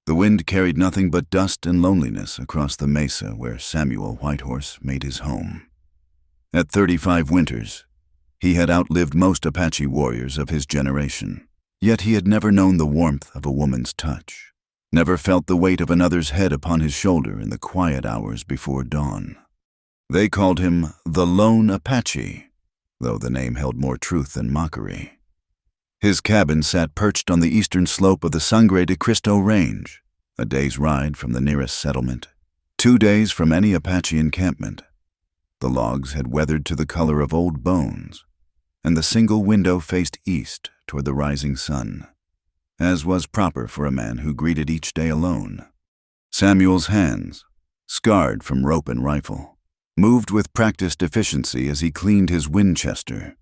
The wind carried nothing but dust and loneliness across the mesa where Samuel Whitehorse made his home. At 35 winters, he had outlived most Apache warriors of his generation, yet he had never known the warmth of a woman's touch, never felt the weight of another's head upon his shoulder in the quiet hours before dawn. They called him the Lone Apache, though the name held more truth than mockery. His cabin sat perched on the eastern slope of the Sangre de Cristo Range, a day's ride from the nearest settlement, 2 days from any Apache encampment. The logs had weathered to the color of old bones, and the single window faced east toward the rising sun, as was proper for a man who greeted each day alone. Samuel's hands, scarred from rope and rifle, moved with practiced efficiency as he cleaned his Winchester.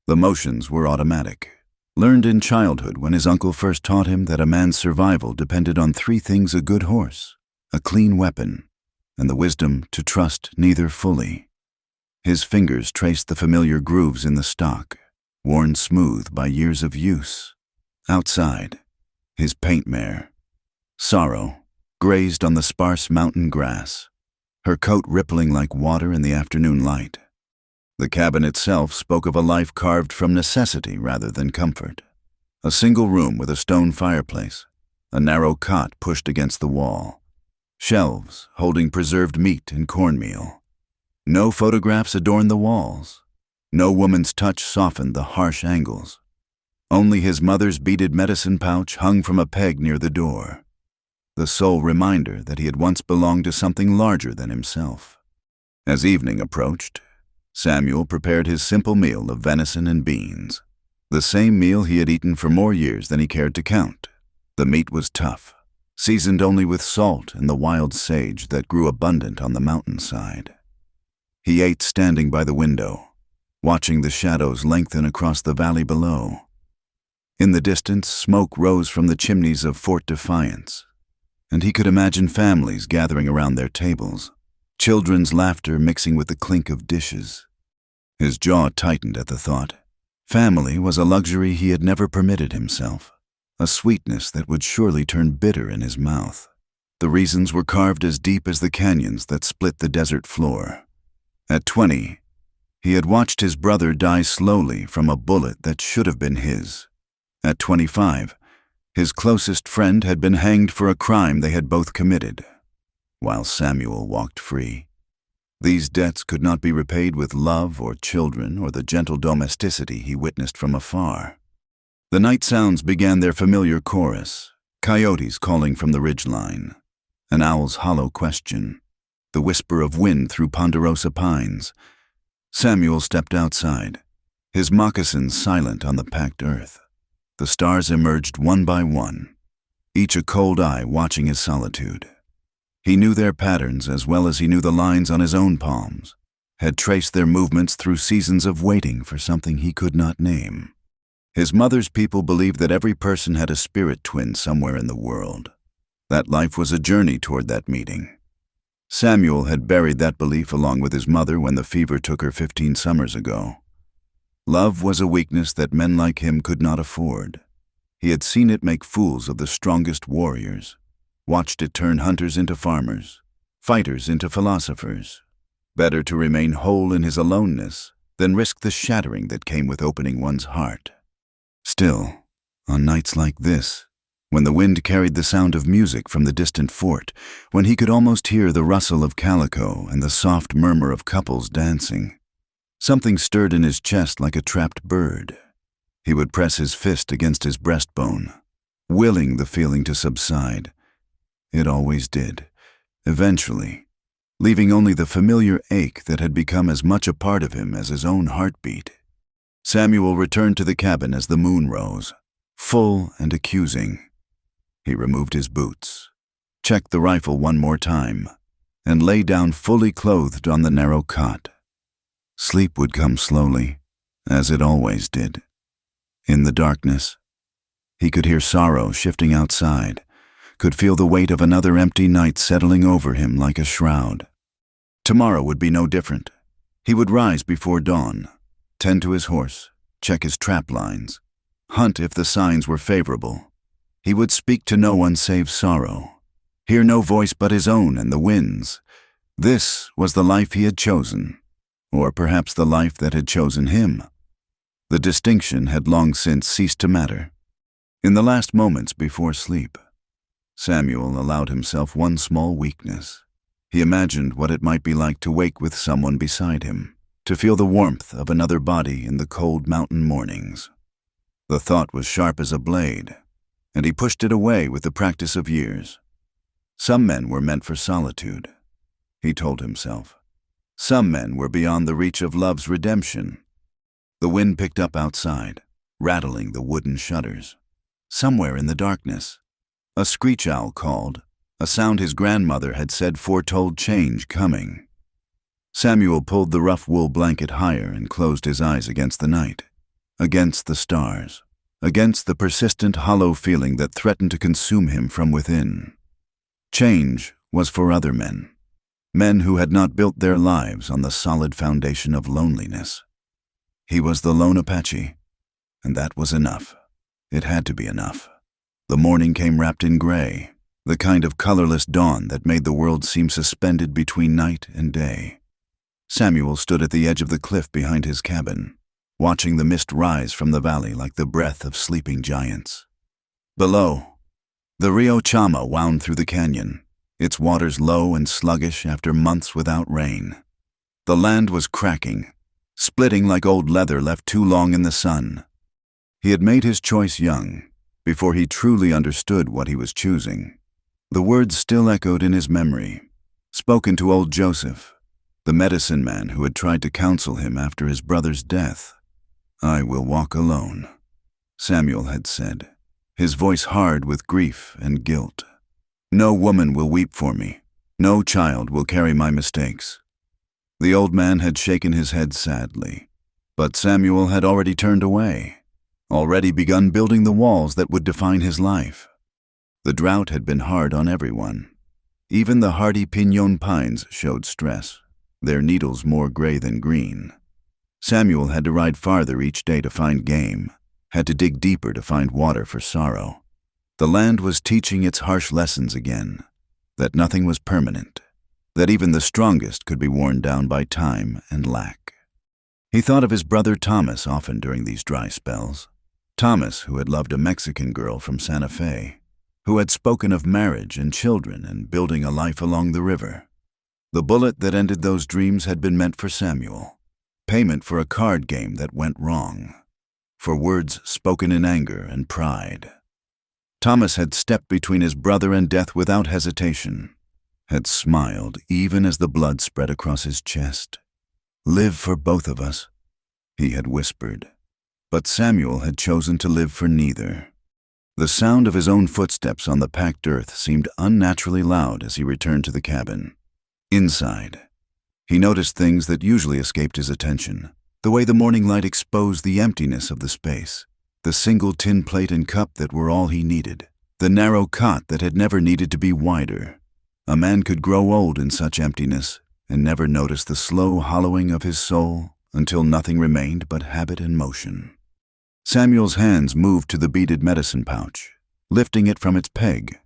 The motions were automatic, learned in childhood when his uncle first taught him that a man's survival depended on 3 things: a good horse, a clean weapon, and the wisdom to trust neither fully. His fingers traced the familiar grooves in the stock, worn smooth by years of use. Outside, his paint mare, Sorrow, grazed on the sparse mountain grass, her coat rippling like water in the afternoon light. The cabin itself spoke of a life carved from necessity rather than comfort. A single room with a stone fireplace, a narrow cot pushed against the wall, shelves holding preserved meat and cornmeal. No photographs adorned the walls. No woman's touch softened the harsh angles. Only his mother's beaded medicine pouch hung from a peg near the door, the sole reminder that he had once belonged to something larger than himself. As evening approached, Samuel prepared his simple meal of venison and beans, the same meal he had eaten for more years than he cared to count. The meat was tough, seasoned only with salt and the wild sage that grew abundant on the mountainside. He ate standing by the window, watching the shadows lengthen across the valley below. In the distance, smoke rose from the chimneys of Fort Defiance, and he could imagine families gathering around their tables, children's laughter mixing with the clink of dishes. His jaw tightened at the thought. Family was a luxury he had never permitted himself, a sweetness that would surely turn bitter in his mouth. The reasons were carved as deep as the canyons that split the desert floor. At 20, he had watched his brother die slowly from a bullet that should have been his. At 25, his closest friend had been hanged for a crime they had both committed, while Samuel walked free. These debts could not be repaid with love or children or the gentle domesticity he witnessed from afar. The night sounds began their familiar chorus, coyotes calling from the ridgeline, an owl's hollow question, the whisper of wind through ponderosa pines. Samuel stepped outside, his moccasins silent on the packed earth. The stars emerged one by one, each a cold eye watching his solitude. He knew their patterns as well as he knew the lines on his own palms, had traced their movements through seasons of waiting for something he could not name. His mother's people believed that every person had a spirit twin somewhere in the world, that life was a journey toward that meeting. Samuel had buried that belief along with his mother when the fever took her 15 summers ago. Love was a weakness that men like him could not afford. He had seen it make fools of the strongest warriors, watched it turn hunters into farmers, fighters into philosophers. Better to remain whole in his aloneness than risk the shattering that came with opening one's heart. Still, on nights like this, when the wind carried the sound of music from the distant fort, when he could almost hear the rustle of calico and the soft murmur of couples dancing, something stirred in his chest like a trapped bird. He would press his fist against his breastbone, willing the feeling to subside. It always did, eventually, leaving only the familiar ache that had become as much a part of him as his own heartbeat. Samuel returned to the cabin as the moon rose, full and accusing. He removed his boots, checked the rifle one more time, and lay down fully clothed on the narrow cot. Sleep would come slowly, as it always did. In the darkness, he could hear sorrow shifting outside, could feel the weight of another empty night settling over him like a shroud. Tomorrow would be no different. He would rise before dawn, tend to his horse, check his trap lines, hunt if the signs were favorable. He would speak to no one save sorrow, hear no voice but his own and the wind's. This was the life he had chosen, or perhaps the life that had chosen him. The distinction had long since ceased to matter. In the last moments before sleep, Samuel allowed himself one small weakness. He imagined what it might be like to wake with someone beside him, to feel the warmth of another body in the cold mountain mornings. The thought was sharp as a blade, and he pushed it away with the practice of years. Some men were meant for solitude, he told himself. Some men were beyond the reach of love's redemption. The wind picked up outside, rattling the wooden shutters. Somewhere in the darkness, a screech owl called, a sound his grandmother had said foretold change coming. Samuel pulled the rough wool blanket higher and closed his eyes against the night, against the stars, against the persistent hollow feeling that threatened to consume him from within. Change was for other men, men who had not built their lives on the solid foundation of loneliness. He was the lone Apache, and that was enough. It had to be enough. The morning came wrapped in gray, the kind of colorless dawn that made the world seem suspended between night and day. Samuel stood at the edge of the cliff behind his cabin, watching the mist rise from the valley like the breath of sleeping giants. Below, the Rio Chama wound through the canyon, its waters low and sluggish after months without rain. The land was cracking, splitting like old leather left too long in the sun. He had made his choice young, before he truly understood what he was choosing. The words still echoed in his memory, spoken to old Joseph, the medicine man who had tried to counsel him after his brother's death. "I will walk alone," Samuel had said, his voice hard with grief and guilt. "No woman will weep for me. No child will carry my mistakes." The old man had shaken his head sadly, but Samuel had already turned away, already begun building the walls that would define his life. The drought had been hard on everyone. Even the hardy piñón pines showed stress, their needles more gray than green. Samuel had to ride farther each day to find game, had to dig deeper to find water for sorrow. The land was teaching its harsh lessons again, that nothing was permanent, that even the strongest could be worn down by time and lack. He thought of his brother Thomas often during these dry spells. Thomas, who had loved a Mexican girl from Santa Fe, who had spoken of marriage and children and building a life along the river. The bullet that ended those dreams had been meant for Samuel, payment for a card game that went wrong, for words spoken in anger and pride. Thomas had stepped between his brother and death without hesitation, had smiled even as the blood spread across his chest. "Live for both of us," he had whispered. But Samuel had chosen to live for neither. The sound of his own footsteps on the packed earth seemed unnaturally loud as he returned to the cabin. Inside, he noticed things that usually escaped his attention, the way the morning light exposed the emptiness of the space, the single tin plate and cup that were all he needed, the narrow cot that had never needed to be wider. A man could grow old in such emptiness and never notice the slow hollowing of his soul until nothing remained but habit and motion. Samuel's hands moved to the beaded medicine pouch, lifting it from its peg.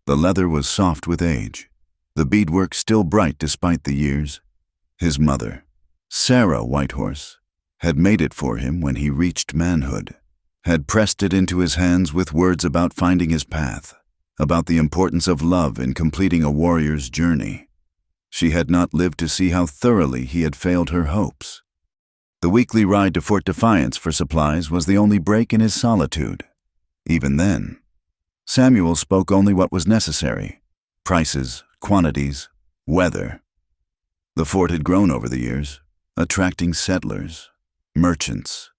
The leather was soft with age, the beadwork still bright despite the years. His mother, Sarah Whitehorse, had made it for him when he reached manhood, had pressed it into his hands with words about finding his path, about the importance of love in completing a warrior's journey. She had not lived to see how thoroughly he had failed her hopes. The weekly ride to Fort Defiance for supplies was the only break in his solitude. Even then, Samuel spoke only what was necessary: prices, quantities, weather. The fort had grown over the years, attracting settlers, merchants,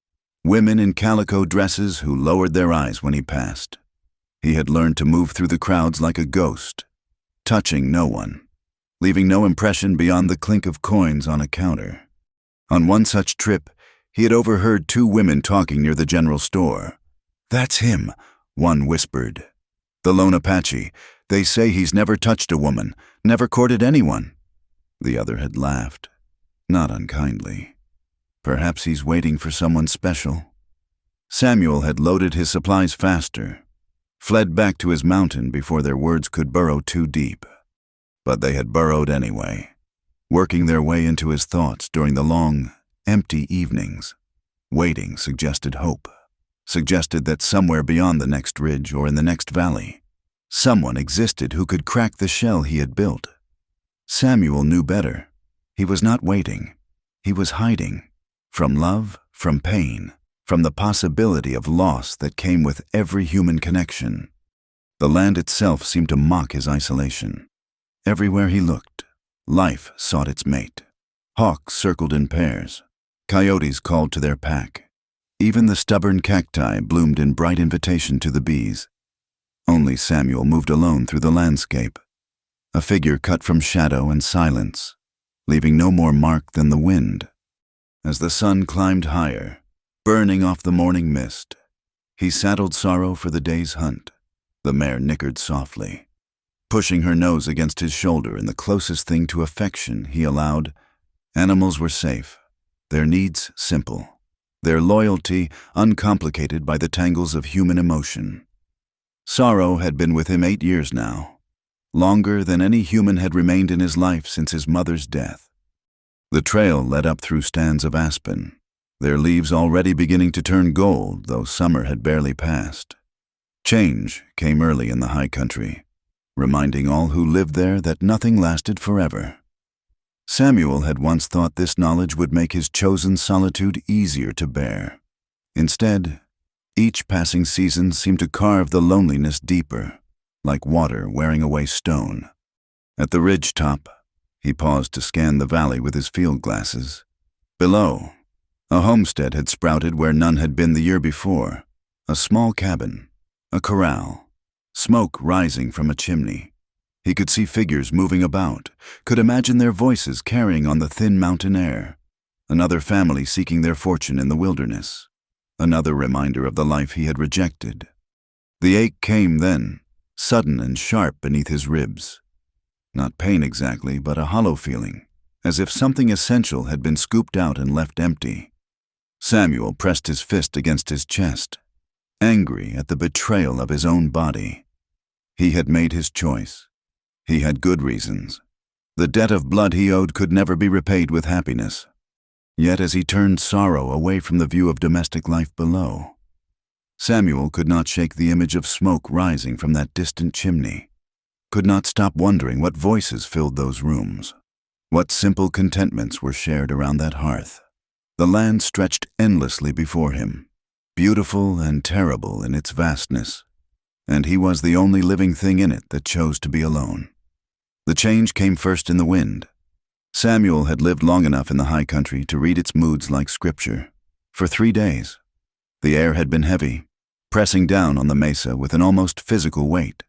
women in calico dresses who lowered their eyes when he passed. He had learned to move through the crowds like a ghost, touching no one, leaving no impression beyond the clink of coins on a counter. On one such trip, he had overheard two women talking near the general store. "That's him," one whispered. "The lone Apache. They say he's never touched a woman, never courted anyone." The other had laughed, not unkindly. "Perhaps he's waiting for someone special." Samuel had loaded his supplies faster, fled back to his mountain before their words could burrow too deep. But they had burrowed anyway, working their way into his thoughts during the long, empty evenings. Waiting suggested hope, suggested that somewhere beyond the next ridge or in the next valley, someone existed who could crack the shell he had built. Samuel knew better. He was not waiting. He was hiding. From love, from pain, from the possibility of loss that came with every human connection. The land itself seemed to mock his isolation. Everywhere he looked, life sought its mate. Hawks circled in pairs. Coyotes called to their pack. Even the stubborn cacti bloomed in bright invitation to the bees. Only Samuel moved alone through the landscape, a figure cut from shadow and silence, leaving no more mark than the wind. As the sun climbed higher, burning off the morning mist, he saddled Sorrow for the day's hunt. The mare nickered softly, pushing her nose against his shoulder in the closest thing to affection he allowed. Animals were safe, their needs simple, their loyalty uncomplicated by the tangles of human emotion. Sorrow had been with him 8 years now, longer than any human had remained in his life since his mother's death. The trail led up through stands of aspen, their leaves already beginning to turn gold, though summer had barely passed. Change came early in the high country, reminding all who lived there that nothing lasted forever. Samuel had once thought this knowledge would make his chosen solitude easier to bear. Instead, each passing season seemed to carve the loneliness deeper, like water wearing away stone. At the ridge top, he paused to scan the valley with his field glasses. Below, a homestead had sprouted where none had been the year before. A small cabin, a corral, smoke rising from a chimney. He could see figures moving about, could imagine their voices carrying on the thin mountain air. Another family seeking their fortune in the wilderness. Another reminder of the life he had rejected. The ache came then, sudden and sharp beneath his ribs. Not pain exactly, but a hollow feeling, as if something essential had been scooped out and left empty. Samuel pressed his fist against his chest, angry at the betrayal of his own body. He had made his choice. He had good reasons. The debt of blood he owed could never be repaid with happiness. Yet as he turned Sorrow away from the view of domestic life below, Samuel could not shake the image of smoke rising from that distant chimney, could not stop wondering what voices filled those rooms, what simple contentments were shared around that hearth. The land stretched endlessly before him, beautiful and terrible in its vastness, and he was the only living thing in it that chose to be alone. The change came first in the wind. Samuel had lived long enough in the high country to read its moods like scripture. For 3 days, the air had been heavy, pressing down on the mesa with an almost physical weight.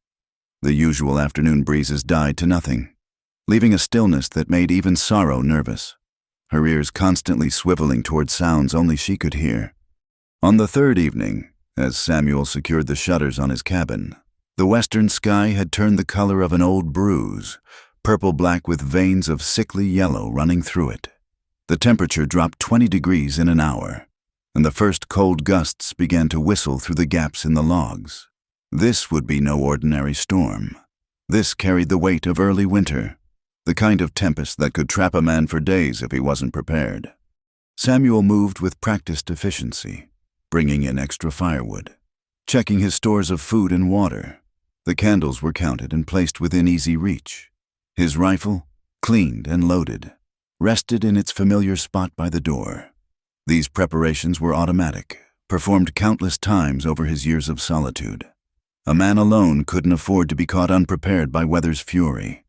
The usual afternoon breezes died to nothing, leaving a stillness that made even Sorrow nervous, her ears constantly swiveling toward sounds only she could hear. On the 3rd evening, as Samuel secured the shutters on his cabin, the western sky had turned the color of an old bruise, purple-black with veins of sickly yellow running through it. The temperature dropped 20 degrees in an hour, and the first cold gusts began to whistle through the gaps in the logs. This would be no ordinary storm. This carried the weight of early winter, the kind of tempest that could trap a man for days if he wasn't prepared. Samuel moved with practiced efficiency, bringing in extra firewood, checking his stores of food and water. The candles were counted and placed within easy reach. His rifle, cleaned and loaded, rested in its familiar spot by the door. These preparations were automatic, performed countless times over his years of solitude. A man alone couldn't afford to be caught unprepared by weather's fury.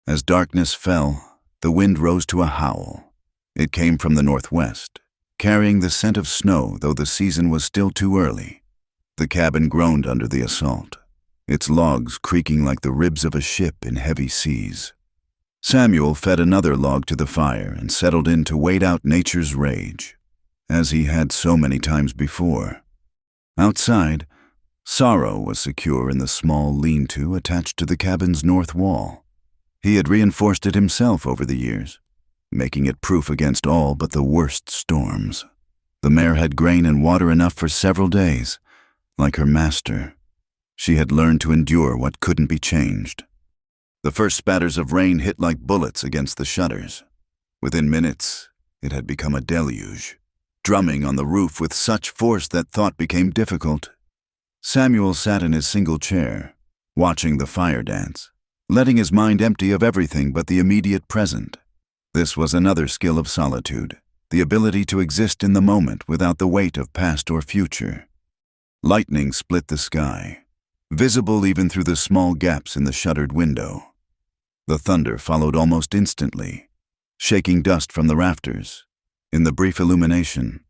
As darkness fell, the wind rose to a howl. It came from the northwest, carrying the scent of snow, though the season was still too early. The cabin groaned under the assault, its logs creaking like the ribs of a ship in heavy seas. Samuel fed another log to the fire and settled in to wait out nature's rage, as he had so many times before. Outside, Sorrow was secure in the small lean-to attached to the cabin's north wall. He had reinforced it himself over the years, making it proof against all but the worst storms. The mare had grain and water enough for several days, like her master. She had learned to endure what couldn't be changed. The first spatters of rain hit like bullets against the shutters. Within minutes, it had become a deluge, drumming on the roof with such force that thought became difficult. Samuel sat in his single chair, watching the fire dance, letting his mind empty of everything but the immediate present. This was another skill of solitude, the ability to exist in the moment without the weight of past or future. Lightning split the sky, visible even through the small gaps in the shuttered window. The thunder followed almost instantly, shaking dust from the rafters. In the brief illumination,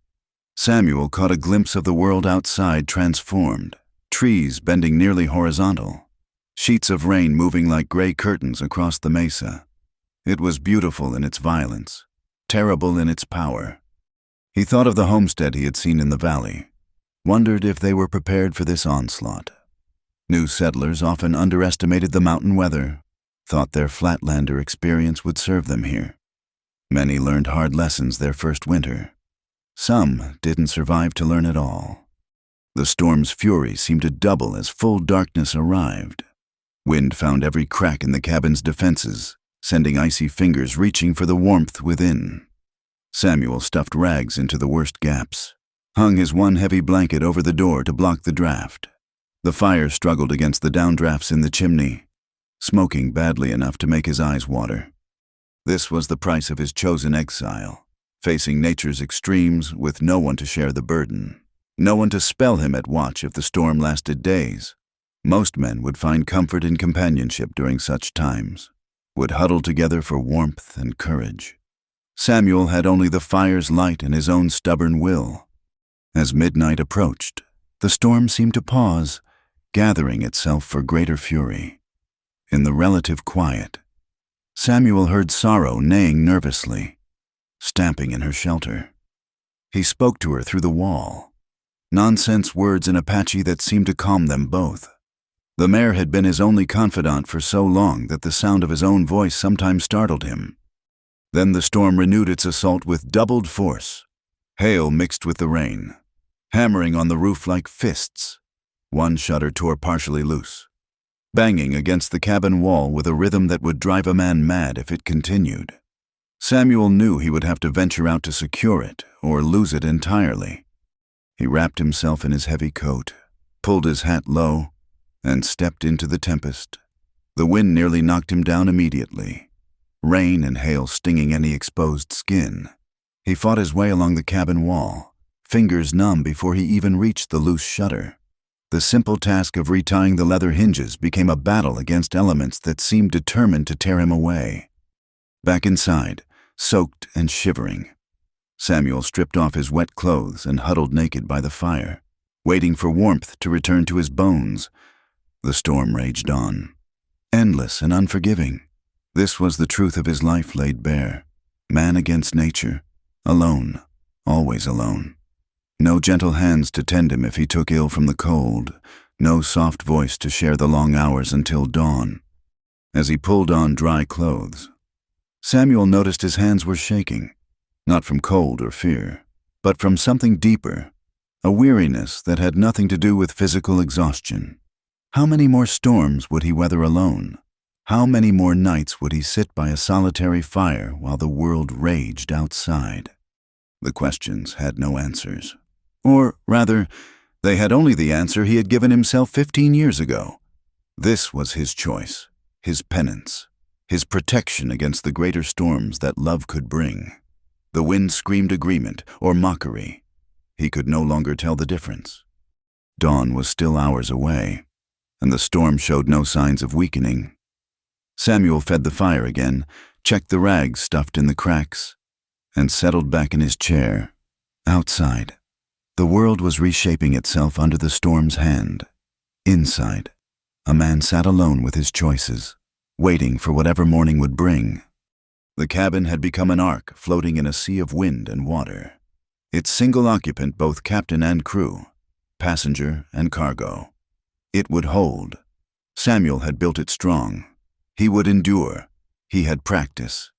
Samuel caught a glimpse of the world outside transformed, trees bending nearly horizontal, sheets of rain moving like gray curtains across the mesa. It was beautiful in its violence, terrible in its power. He thought of the homestead he had seen in the valley, wondered if they were prepared for this onslaught. New settlers often underestimated the mountain weather, thought their flatlander experience would serve them here. Many learned hard lessons their first winter. Some didn't survive to learn at all. The storm's fury seemed to double as full darkness arrived. Wind found every crack in the cabin's defenses, sending icy fingers reaching for the warmth within. Samuel stuffed rags into the worst gaps, hung his one heavy blanket over the door to block the draft. The fire struggled against the downdrafts in the chimney, smoking badly enough to make his eyes water. This was the price of his chosen exile, facing nature's extremes with no one to share the burden, no one to spell him at watch if the storm lasted days. Most men would find comfort in companionship during such times, would huddle together for warmth and courage. Samuel had only the fire's light and his own stubborn will. As midnight approached, the storm seemed to pause, gathering itself for greater fury. In the relative quiet, Samuel heard Sorrow neighing nervously, stamping in her shelter. He spoke to her through the wall, nonsense words in Apache that seemed to calm them both. The mare had been his only confidant for so long that the sound of his own voice sometimes startled him. Then the storm renewed its assault with doubled force. Hail mixed with the rain, hammering on the roof like fists. One shutter tore partially loose, banging against the cabin wall with a rhythm that would drive a man mad if it continued. Samuel knew he would have to venture out to secure it or lose it entirely. He wrapped himself in his heavy coat, pulled his hat low, and stepped into the tempest. The wind nearly knocked him down immediately, rain and hail stinging any exposed skin. He fought his way along the cabin wall, fingers numb before he even reached the loose shutter. The simple task of retying the leather hinges became a battle against elements that seemed determined to tear him away. Back inside, soaked and shivering, Samuel stripped off his wet clothes and huddled naked by the fire, waiting for warmth to return to his bones. The storm raged on, endless and unforgiving. This was the truth of his life laid bare. Man against nature, alone, always alone. No gentle hands to tend him if he took ill from the cold, no soft voice to share the long hours until dawn. As he pulled on dry clothes, Samuel noticed his hands were shaking, not from cold or fear, but from something deeper, a weariness that had nothing to do with physical exhaustion. How many more storms would he weather alone? How many more nights would he sit by a solitary fire while the world raged outside? The questions had no answers. Or, rather, they had only the answer he had given himself 15 years ago. This was his choice, his penance, his protection against the greater storms that love could bring. The wind screamed agreement or mockery. He could no longer tell the difference. Dawn was still hours away, and the storm showed no signs of weakening. Samuel fed the fire again, checked the rags stuffed in the cracks, and settled back in his chair. Outside, the world was reshaping itself under the storm's hand. Inside, a man sat alone with his choices, waiting for whatever morning would bring. The cabin had become an ark floating in a sea of wind and water. Its single occupant, both captain and crew, passenger and cargo. It would hold. Samuel had built it strong. He would endure. He had practice.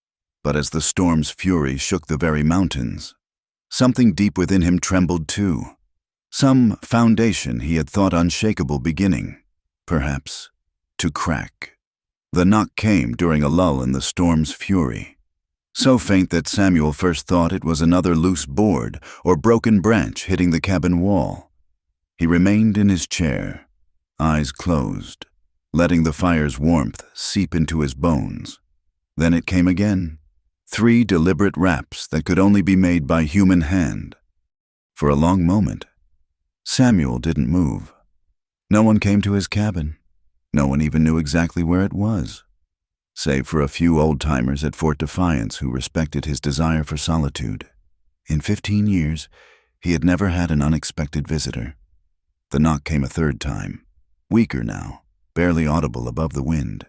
But as the storm's fury shook the very mountains, something deep within him trembled too. Some foundation he had thought unshakable beginning. perhaps, to crack. The knock came during a lull in the storm's fury, so faint that Samuel first thought it was another loose board or broken branch hitting the cabin wall. He remained in his chair, eyes closed, letting the fire's warmth seep into his bones. Then it came again, 3 deliberate raps that could only be made by human hand. For a long moment, Samuel didn't move. No one came to his cabin. No one even knew exactly where it was, save for a few old-timers at Fort Defiance who respected his desire for solitude. In 15 years, he had never had an unexpected visitor. The knock came a third time, weaker now, barely audible above the wind.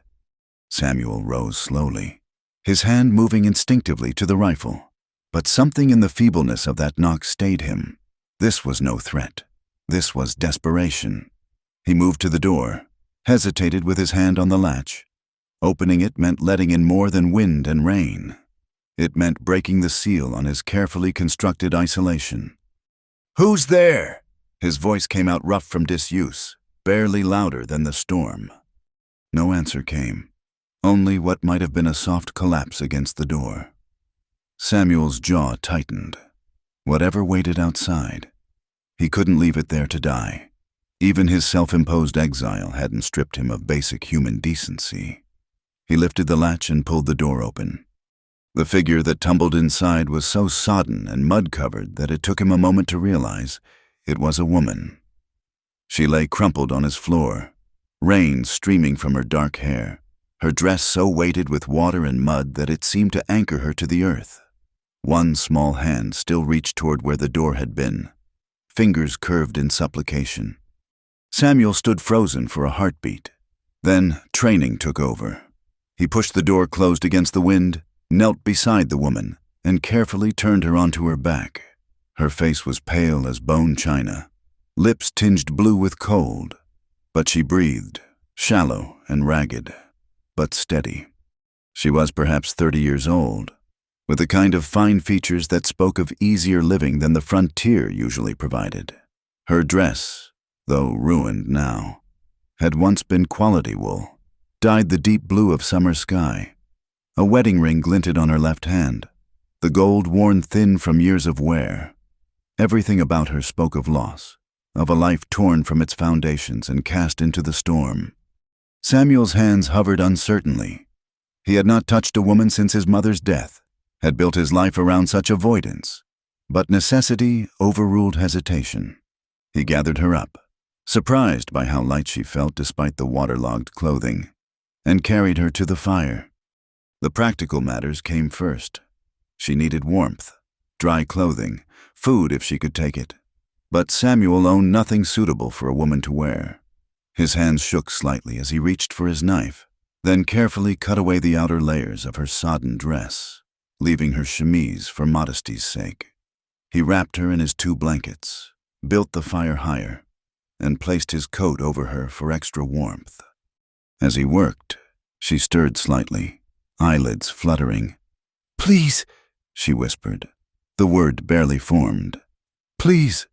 Samuel rose slowly, his hand moving instinctively to the rifle. But something in the feebleness of that knock stayed him. This was no threat. This was desperation. He moved to the door, hesitated with his hand on the latch. Opening it meant letting in more than wind and rain. It meant breaking the seal on his carefully constructed isolation. "Who's there?" His voice came out rough from disuse, barely louder than the storm. No answer came, only what might have been a soft collapse against the door. Samuel's jaw tightened. Whatever waited outside, he couldn't leave it there to die. Even his self-imposed exile hadn't stripped him of basic human decency. He lifted the latch and pulled the door open. The figure that tumbled inside was so sodden and mud-covered that it took him a moment to realize it was a woman. She lay crumpled on his floor, rain streaming from her dark hair, her dress so weighted with water and mud that it seemed to anchor her to the earth. One small hand still reached toward where the door had been, fingers curved in supplication. Samuel stood frozen for a heartbeat. Then training took over. He pushed the door closed against the wind, knelt beside the woman, and carefully turned her onto her back. Her face was pale as bone china, lips tinged blue with cold, but she breathed, shallow and ragged, but steady. She was perhaps 30 years old, with the kind of fine features that spoke of easier living than the frontier usually provided. Her dress, though ruined now, had once been quality wool, dyed the deep blue of summer sky. A wedding ring glinted on her left hand, the gold worn thin from years of wear. Everything about her spoke of loss, of a life torn from its foundations and cast into the storm. Samuel's hands hovered uncertainly. He had not touched a woman since his mother's death, had built his life around such avoidance. But necessity overruled hesitation. He gathered her up, surprised by how light she felt despite the waterlogged clothing, and carried her to the fire. The practical matters came first. She needed warmth, dry clothing, food if she could take it. But Samuel owned nothing suitable for a woman to wear. His hands shook slightly as he reached for his knife, then carefully cut away the outer layers of her sodden dress, leaving her chemise for modesty's sake. He wrapped her in his 2 blankets, built the fire higher, and placed his coat over her for extra warmth. As he worked, she stirred slightly, eyelids fluttering. "Please," she whispered, the word barely formed. "Please."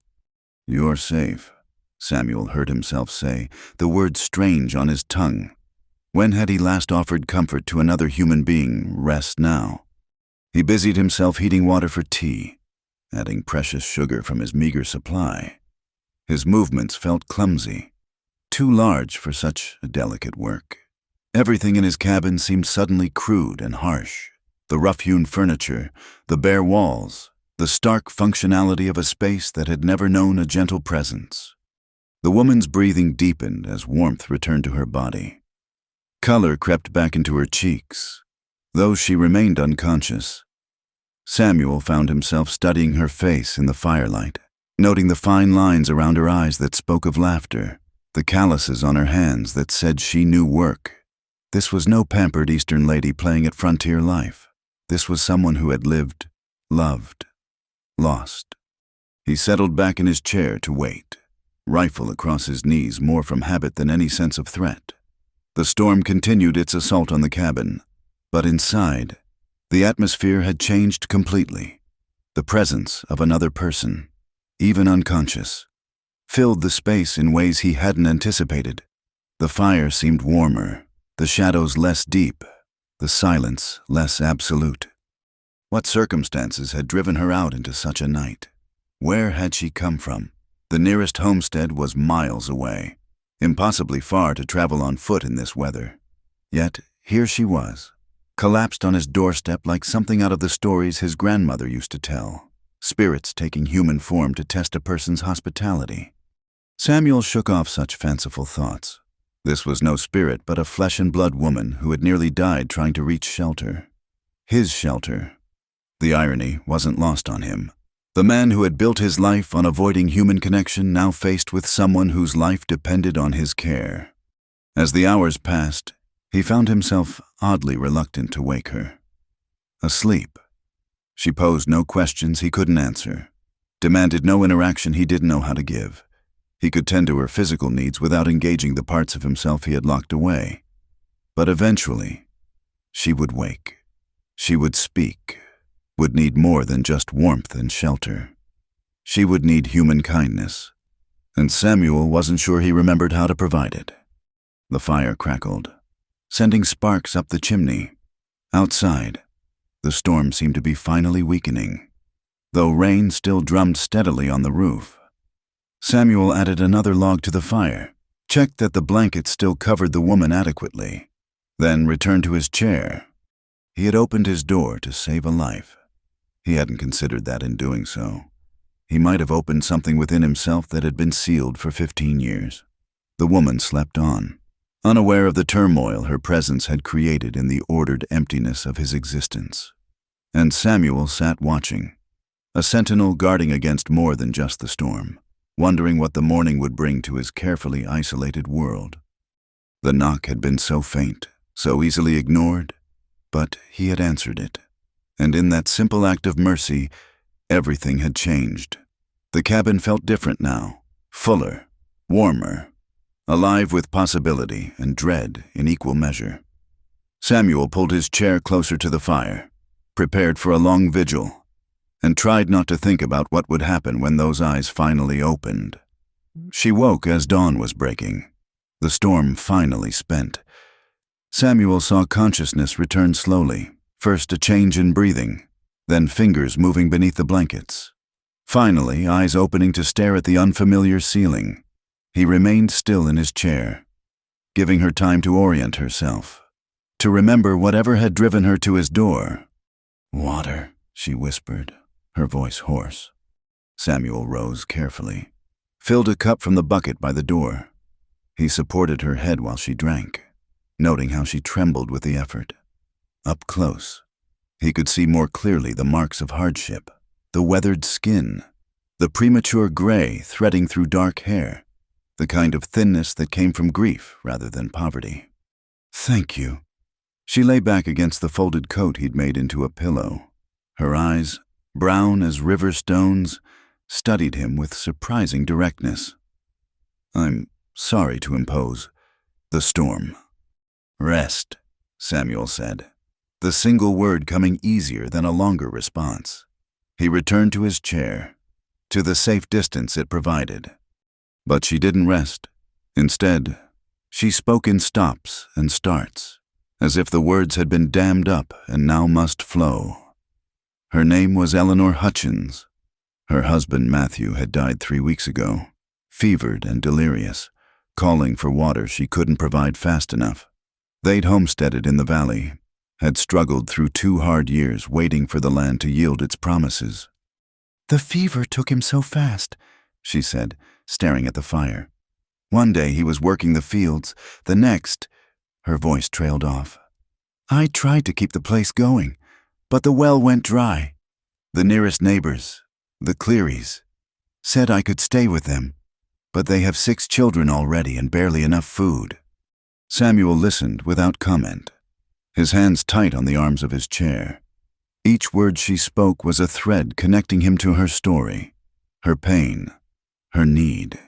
"You're safe," Samuel heard himself say, the word strange on his tongue. When had he last offered comfort to another human being? Rest now. He busied himself heating water for tea, adding precious sugar from his meager supply. His movements felt clumsy, too large for such a delicate work. Everything in his cabin seemed suddenly crude and harsh. The rough-hewn furniture, the bare walls, the stark functionality of a space that had never known a gentle presence. The woman's breathing deepened as warmth returned to her body. Color crept back into her cheeks, though she remained unconscious. Samuel found himself studying her face in the firelight, noting the fine lines around her eyes that spoke of laughter, the calluses on her hands that said she knew work. This was no pampered Eastern lady playing at frontier life. This was someone who had lived, loved, lost. He settled back in his chair to wait, rifle across his knees more from habit than any sense of threat. The storm continued its assault on the cabin, but inside, the atmosphere had changed completely. The presence of another person, even unconscious, filled the space in ways he hadn't anticipated. The fire seemed warmer, the shadows less deep, the silence less absolute. What circumstances had driven her out into such a night? Where had she come from? The nearest homestead was miles away, impossibly far to travel on foot in this weather. Yet here she was, collapsed on his doorstep like something out of the stories his grandmother used to tell, spirits taking human form to test a person's hospitality. Samuel shook off such fanciful thoughts. This was no spirit but a flesh-and-blood woman who had nearly died trying to reach shelter. His shelter. The irony wasn't lost on him. The man who had built his life on avoiding human connection now faced with someone whose life depended on his care. As the hours passed, he found himself oddly reluctant to wake her. Asleep. She posed no questions he couldn't answer, demanded no interaction he didn't know how to give. He could tend to her physical needs without engaging the parts of himself he had locked away. But eventually, she would wake. She would speak, would need more than just warmth and shelter. She would need human kindness, and Samuel wasn't sure he remembered how to provide it. The fire crackled, sending sparks up the chimney. Outside, the storm seemed to be finally weakening, though rain still drummed steadily on the roof. Samuel added another log to the fire, checked that the blanket still covered the woman adequately, then returned to his chair. He had opened his door to save a life. He hadn't considered that in doing so. He might have opened something within himself that had been sealed for 15 years. The woman slept on, unaware of the turmoil her presence had created in the ordered emptiness of his existence. And Samuel sat watching, a sentinel guarding against more than just the storm, wondering what the morning would bring to his carefully isolated world. The knock had been so faint, so easily ignored, but he had answered it. And in that simple act of mercy, everything had changed. The cabin felt different now, fuller, warmer, alive with possibility and dread in equal measure. Samuel pulled his chair closer to the fire, prepared for a long vigil, and tried not to think about what would happen when those eyes finally opened. She woke as dawn was breaking, the storm finally spent. Samuel saw consciousness return slowly, first a change in breathing, then fingers moving beneath the blankets. Finally, eyes opening to stare at the unfamiliar ceiling. He remained still in his chair, giving her time to orient herself, to remember whatever had driven her to his door. "Water," she whispered, her voice hoarse. Samuel rose carefully, filled a cup from the bucket by the door. He supported her head while she drank, noting how she trembled with the effort. Up close, he could see more clearly the marks of hardship, the weathered skin, the premature gray threading through dark hair, the kind of thinness that came from grief rather than poverty. "Thank you." She lay back against the folded coat he'd made into a pillow. Her eyes, brown as river stones, studied him with surprising directness. "I'm sorry to impose the storm." "Rest," Samuel said, the single word coming easier than a longer response. He returned to his chair, to the safe distance it provided. But she didn't rest. Instead, she spoke in stops and starts, as if the words had been dammed up and now must flow. Her name was Eleanor Hutchins. Her husband Matthew had died 3 weeks ago, fevered and delirious, calling for water she couldn't provide fast enough. They'd homesteaded in the valley, had struggled through 2 hard years waiting for the land to yield its promises. "The fever took him so fast," she said, staring at the fire. "One day he was working the fields, the next—" Her voice trailed off. "I tried to keep the place going, but the well went dry. The nearest neighbors, the Clearys, said I could stay with them, but they have 6 children already and barely enough food." Samuel listened without comment, his hands tight on the arms of his chair. Each word she spoke was a thread connecting him to her story, her pain, her need.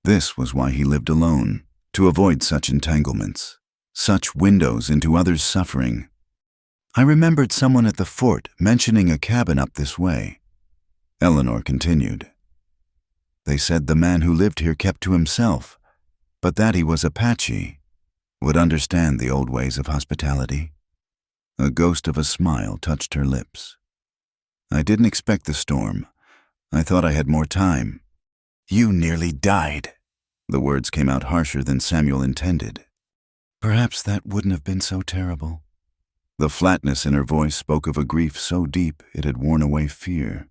This was why he lived alone, to avoid such entanglements, such windows into others' suffering. "I remembered someone at the fort mentioning a cabin up this way," Eleanor continued. "They said the man who lived here kept to himself, but that he was Apache, would understand the old ways of hospitality. A ghost of a smile touched her lips. I didn't expect the storm. I thought I had more time. You nearly died. The words came out harsher than Samuel intended. Perhaps that wouldn't have been so terrible. The flatness in her voice spoke of a grief so deep it had worn away fear.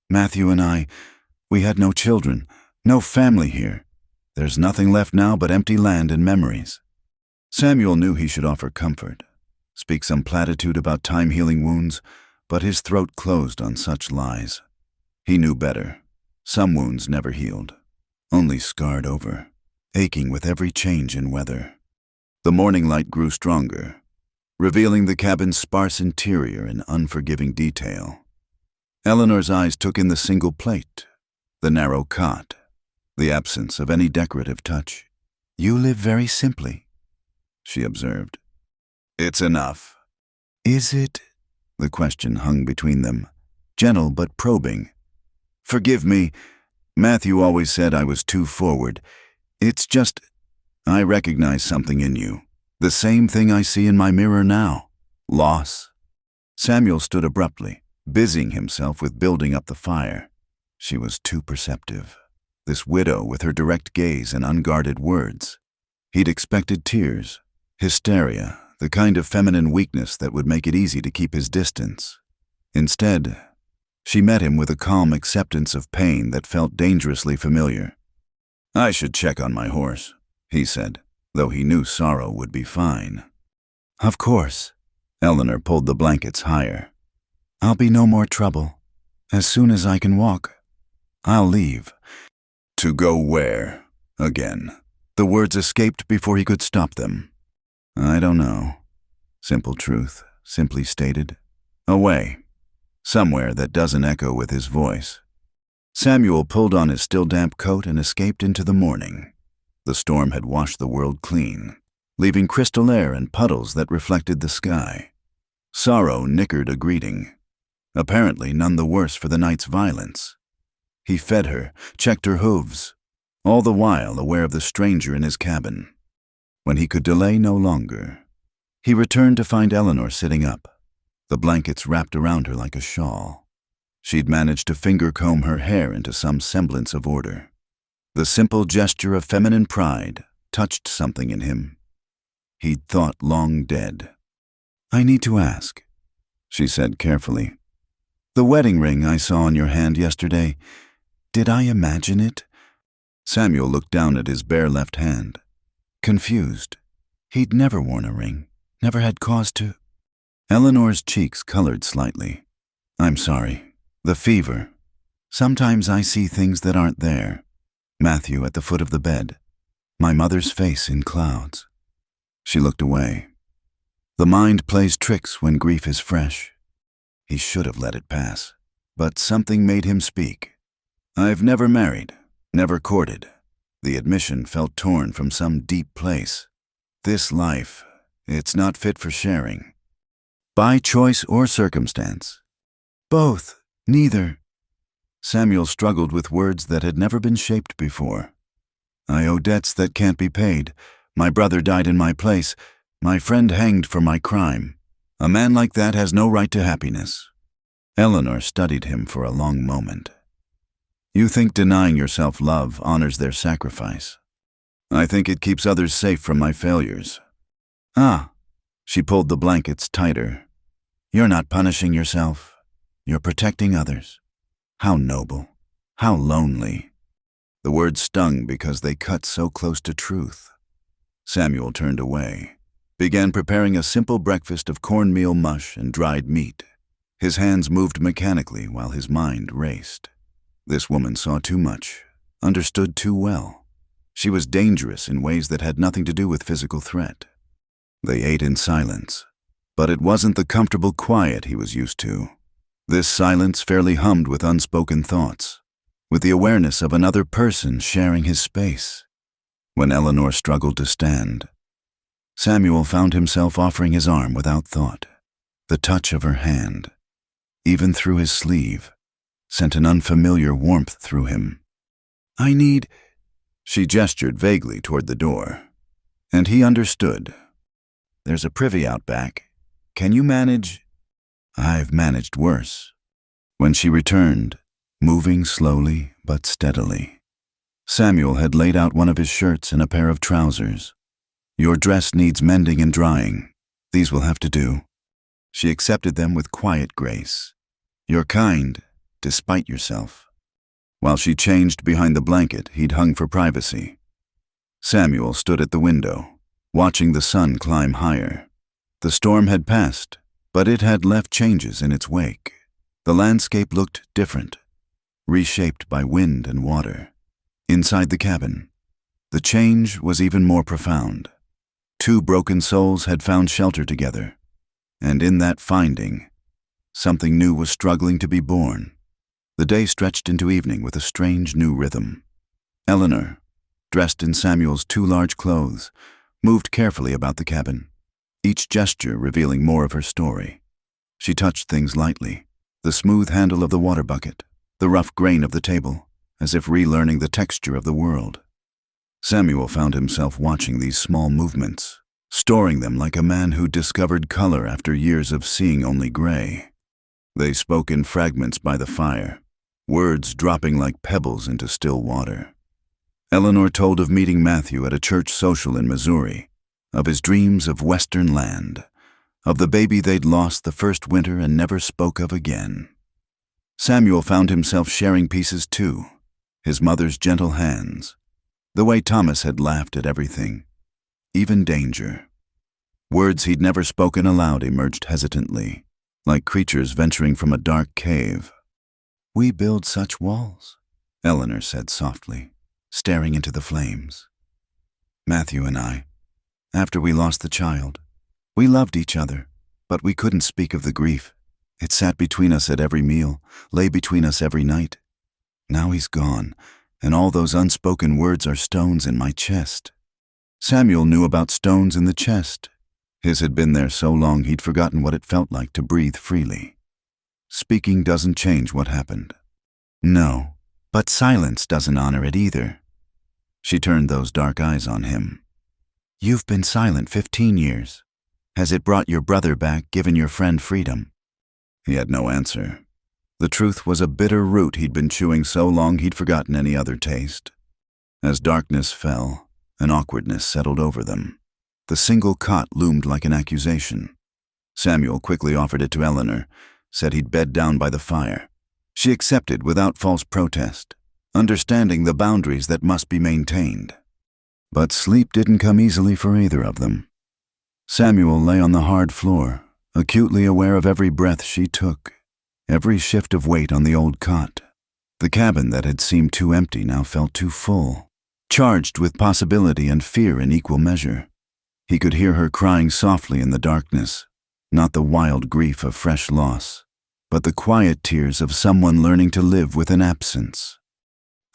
Matthew and I, we had no children, no family here. There's nothing left now but empty land and memories. Samuel knew he should offer comfort, speak some platitude about time-healing wounds, but his throat closed on such lies. He knew better. Some wounds never healed, only scarred over, aching with every change in weather. The morning light grew stronger, revealing the cabin's sparse interior in unforgiving detail. Eleanor's eyes took in the single plate, the narrow cot, the absence of any decorative touch. You live very simply, she observed. It's enough. Is it? The question hung between them, gentle but probing. Forgive me. Matthew always said I was too forward. It's just, I recognize something in you. The same thing I see in my mirror now. Loss. Samuel stood abruptly, busying himself with building up the fire. She was too perceptive. This widow with her direct gaze and unguarded words. He'd expected tears, hysteria, the kind of feminine weakness that would make it easy to keep his distance. Instead, she met him with a calm acceptance of pain that felt dangerously familiar. I should check on my horse, he said, though he knew Sorrow would be fine. Of course. Eleanor pulled the blankets higher. I'll be no more trouble. As soon as I can walk, I'll leave. To go where? Again. The words escaped before he could stop them. I don't know. Simple truth, simply stated. Away. Somewhere that doesn't echo with his voice. Samuel pulled on his still damp coat and escaped into the morning. The storm had washed the world clean, leaving crystal air and puddles that reflected the sky. Sorrow nickered a greeting, apparently none the worse for the night's violence. He fed her, checked her hooves, all the while aware of the stranger in his cabin. When he could delay no longer, he returned to find Eleanor sitting up, the blankets wrapped around her like a shawl. She'd managed to finger-comb her hair into some semblance of order. The simple gesture of feminine pride touched something in him he'd thought long dead. I need to ask, she said carefully. The wedding ring I saw on your hand yesterday, did I imagine it? Samuel looked down at his bare left hand, confused. He'd never worn a ring, never had cause to. Eleanor's cheeks colored slightly. I'm sorry. The fever. Sometimes I see things that aren't there. Matthew at the foot of the bed. My mother's face in clouds. She looked away. The mind plays tricks when grief is fresh. He should have let it pass, but something made him speak. I've never married, never courted. The admission felt torn from some deep place. This life, it's not fit for sharing. By choice or circumstance. Both, neither. Samuel struggled with words that had never been shaped before. I owe debts that can't be paid. My brother died in my place. My friend hanged for my crime. A man like that has no right to happiness. Eleanor studied him for a long moment. You think denying yourself love honors their sacrifice. I think it keeps others safe from my failures. Ah, she pulled the blankets tighter. You're not punishing yourself. You're protecting others. How noble. How lonely. The words stung because they cut so close to truth. Samuel turned away, began preparing a simple breakfast of cornmeal mush and dried meat. His hands moved mechanically while his mind raced. This woman saw too much, understood too well. She was dangerous in ways that had nothing to do with physical threat. They ate in silence, but it wasn't the comfortable quiet he was used to. This silence fairly hummed with unspoken thoughts, with the awareness of another person sharing his space. When Eleanor struggled to stand, Samuel found himself offering his arm without thought. The touch of her hand, even through his sleeve, sent an unfamiliar warmth through him. I need... She gestured vaguely toward the door, and he understood. "There's a privy out back. Can you manage?" "I've managed worse." When she returned, moving slowly but steadily, Samuel had laid out one of his shirts and a pair of trousers. "Your dress needs mending and drying. These will have to do." She accepted them with quiet grace. "You're kind, despite yourself." While she changed behind the blanket he'd hung for privacy, Samuel stood at the window, watching the sun climb higher. The storm had passed, but it had left changes in its wake. The landscape looked different, reshaped by wind and water. Inside the cabin, the change was even more profound. Two broken souls had found shelter together, and in that finding, something new was struggling to be born. The day stretched into evening with a strange new rhythm. Eleanor, dressed in Samuel's too large clothes, moved carefully about the cabin, each gesture revealing more of her story. She touched things lightly, the smooth handle of the water bucket, the rough grain of the table, as if relearning the texture of the world. Samuel found himself watching these small movements, storing them like a man who discovered color after years of seeing only gray. They spoke in fragments by the fire, words dropping like pebbles into still water. Eleanor told of meeting Matthew at a church social in Missouri, of his dreams of Western land, of the baby they'd lost the first winter and never spoke of again. Samuel found himself sharing pieces too, his mother's gentle hands, the way Thomas had laughed at everything, even danger. Words he'd never spoken aloud emerged hesitantly, like creatures venturing from a dark cave. "We build such walls," Eleanor said softly, staring into the flames. "Matthew and I, after we lost the child, we loved each other, but we couldn't speak of the grief. It sat between us at every meal, lay between us every night. Now he's gone, and all those unspoken words are stones in my chest." Samuel knew about stones in the chest. His had been there so long he'd forgotten what it felt like to breathe freely. Speaking doesn't change what happened. "No, but silence doesn't honor it either." She turned those dark eyes on him. "You've been silent 15 years. Has it brought your brother back, given your friend freedom?" He had no answer. The truth was a bitter root he'd been chewing so long he'd forgotten any other taste. As darkness fell, an awkwardness settled over them. The single cot loomed like an accusation. Samuel quickly offered it to Eleanor, said he'd bed down by the fire. She accepted without false protest, understanding the boundaries that must be maintained. But sleep didn't come easily for either of them. Samuel lay on the hard floor, acutely aware of every breath she took, every shift of weight on the old cot. The cabin that had seemed too empty now felt too full, charged with possibility and fear in equal measure. He could hear her crying softly in the darkness, not the wild grief of fresh loss, but the quiet tears of someone learning to live with an absence.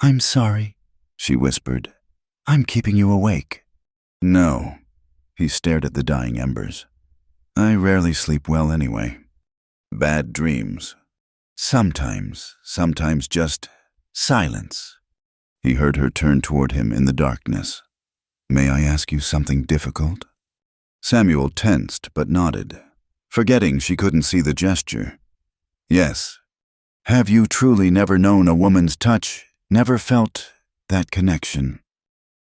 "I'm sorry," she whispered. "I'm keeping you awake." "No." He stared at the dying embers. "I rarely sleep well anyway. Bad dreams. Sometimes just silence." He heard her turn toward him in the darkness. "May I ask you something difficult?" Samuel tensed but nodded, forgetting she couldn't see the gesture. "Yes. Have you truly never known a woman's touch, never felt that connection?"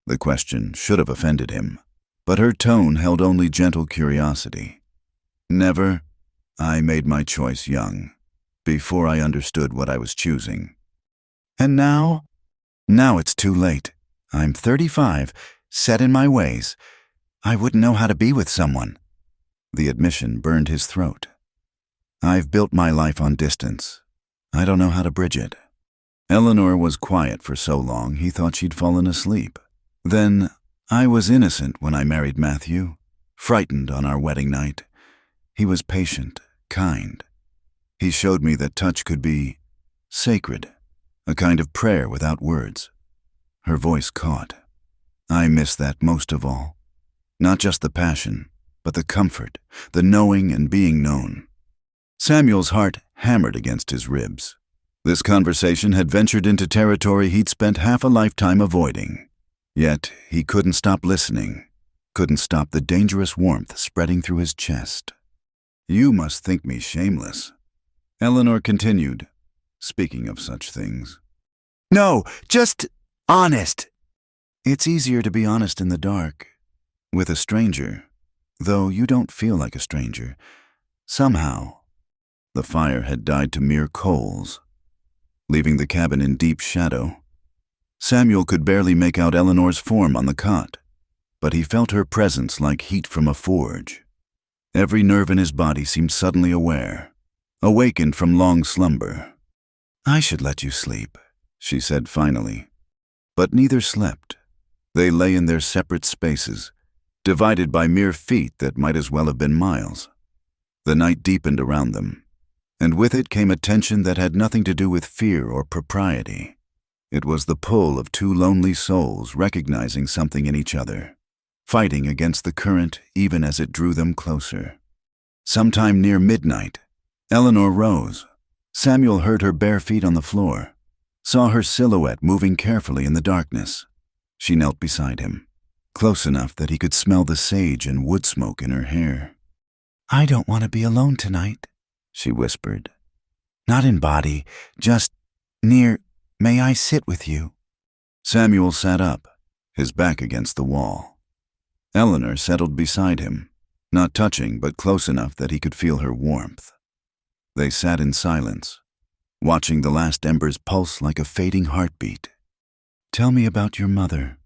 The question should have offended him, but her tone held only gentle curiosity. "Never. I made my choice young, before I understood what I was choosing." "And now?" "Now it's too late. I'm 35, set in my ways. I wouldn't know how to be with someone." The admission burned his throat. "I've built my life on distance. I don't know how to bridge it." Eleanor was quiet for so long he thought she'd fallen asleep. "Then I was innocent when I married Matthew, frightened on our wedding night. He was patient, kind. He showed me that touch could be sacred, a kind of prayer without words." Her voice caught. "I miss that most of all. Not just the passion, but the comfort, the knowing and being known." Samuel's heart hammered against his ribs. This conversation had ventured into territory he'd spent half a lifetime avoiding. Yet he couldn't stop listening, couldn't stop the dangerous warmth spreading through his chest. "You must think me shameless," Eleanor continued, speaking of such things. "No, just honest." "It's easier to be honest in the dark. With a stranger, though you don't feel like a stranger. Somehow." The fire had died to mere coals, leaving the cabin in deep shadow. Samuel could barely make out Eleanor's form on the cot, but he felt her presence like heat from a forge. Every nerve in his body seemed suddenly aware, awakened from long slumber. "I should let you sleep," she said finally. But neither slept. They lay in their separate spaces, divided by mere feet that might as well have been miles. The night deepened around them, and with it came a tension that had nothing to do with fear or propriety. It was the pull of two lonely souls recognizing something in each other, fighting against the current even as it drew them closer. Sometime near midnight, Eleanor rose. Samuel heard her bare feet on the floor, saw her silhouette moving carefully in the darkness. She knelt beside him, close enough that he could smell the sage and wood smoke in her hair. "I don't want to be alone tonight," she whispered. "Not in body, just near. May I sit with you?" Samuel sat up, his back against the wall. Eleanor settled beside him, not touching but close enough that he could feel her warmth. They sat in silence, watching the last embers pulse like a fading heartbeat. "Tell me about your mother,"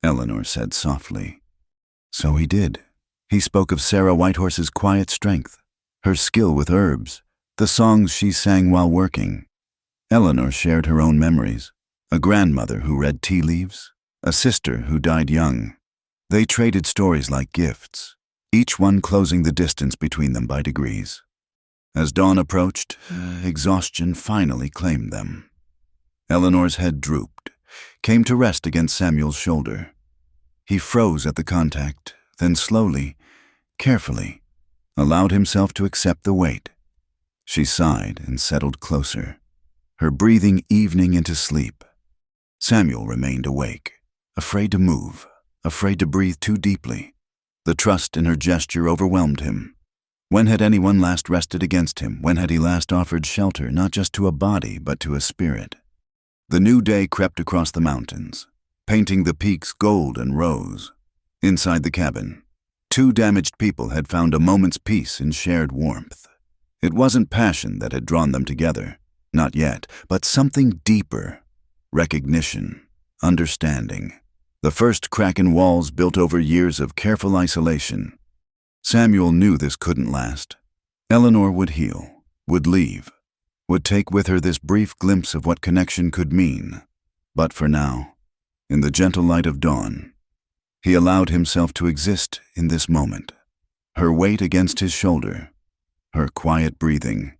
Eleanor said softly. So he did. He spoke of Sarah Whitehorse's quiet strength, her skill with herbs, the songs she sang while working. Eleanor shared her own memories, a grandmother who read tea leaves, a sister who died young. They traded stories like gifts, each one closing the distance between them by degrees. As dawn approached, exhaustion finally claimed them. Eleanor's head drooped, came to rest against Samuel's shoulder. He froze at the contact, then slowly, carefully, allowed himself to accept the weight. She sighed and settled closer, her breathing evening into sleep. Samuel remained awake, afraid to move, afraid to breathe too deeply. The trust in her gesture overwhelmed him. When had anyone last rested against him? When had he last offered shelter, not just to a body, but to a spirit? The new day crept across the mountains, painting the peaks gold and rose. Inside the cabin, two damaged people had found a moment's peace in shared warmth. It wasn't passion that had drawn them together, not yet, but something deeper. Recognition, understanding. The first crack in walls built over years of careful isolation. Samuel knew this couldn't last. Eleanor would heal, would leave, would take with her this brief glimpse of what connection could mean. But for now, in the gentle light of dawn, he allowed himself to exist in this moment. Her weight against his shoulder, her quiet breathing,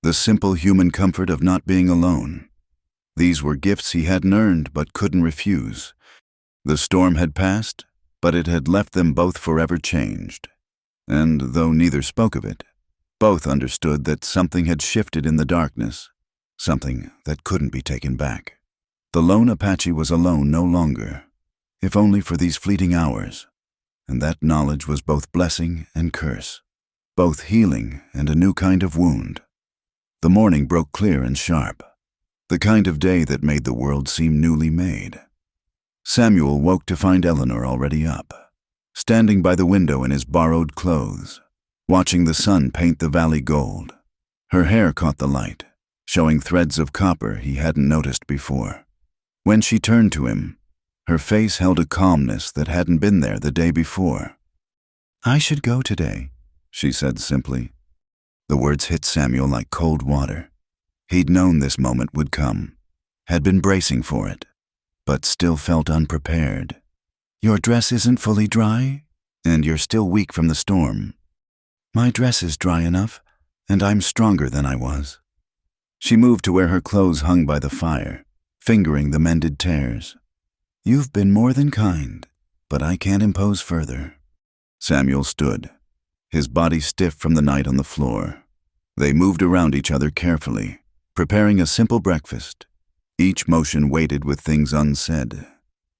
the simple human comfort of not being alone. These were gifts he hadn't earned but couldn't refuse. The storm had passed, but it had left them both forever changed. And though neither spoke of it, both understood that something had shifted in the darkness, something that couldn't be taken back. The lone Apache was alone no longer, if only for these fleeting hours, and that knowledge was both blessing and curse, both healing and a new kind of wound. The morning broke clear and sharp, the kind of day that made the world seem newly made. Samuel woke to find Eleanor already up, standing by the window in his borrowed clothes, watching the sun paint the valley gold. Her hair caught the light, showing threads of copper he hadn't noticed before. When she turned to him, her face held a calmness that hadn't been there the day before. "I should go today," she said simply. The words hit Samuel like cold water. He'd known this moment would come, had been bracing for it, but still felt unprepared. "Your dress isn't fully dry, and you're still weak from the storm." "My dress is dry enough, and I'm stronger than I was." She moved to where her clothes hung by the fire, fingering the mended tears. "You've been more than kind, but I can't impose further." Samuel stood, his body stiff from the night on the floor. They moved around each other carefully, preparing a simple breakfast, each motion weighted with things unsaid.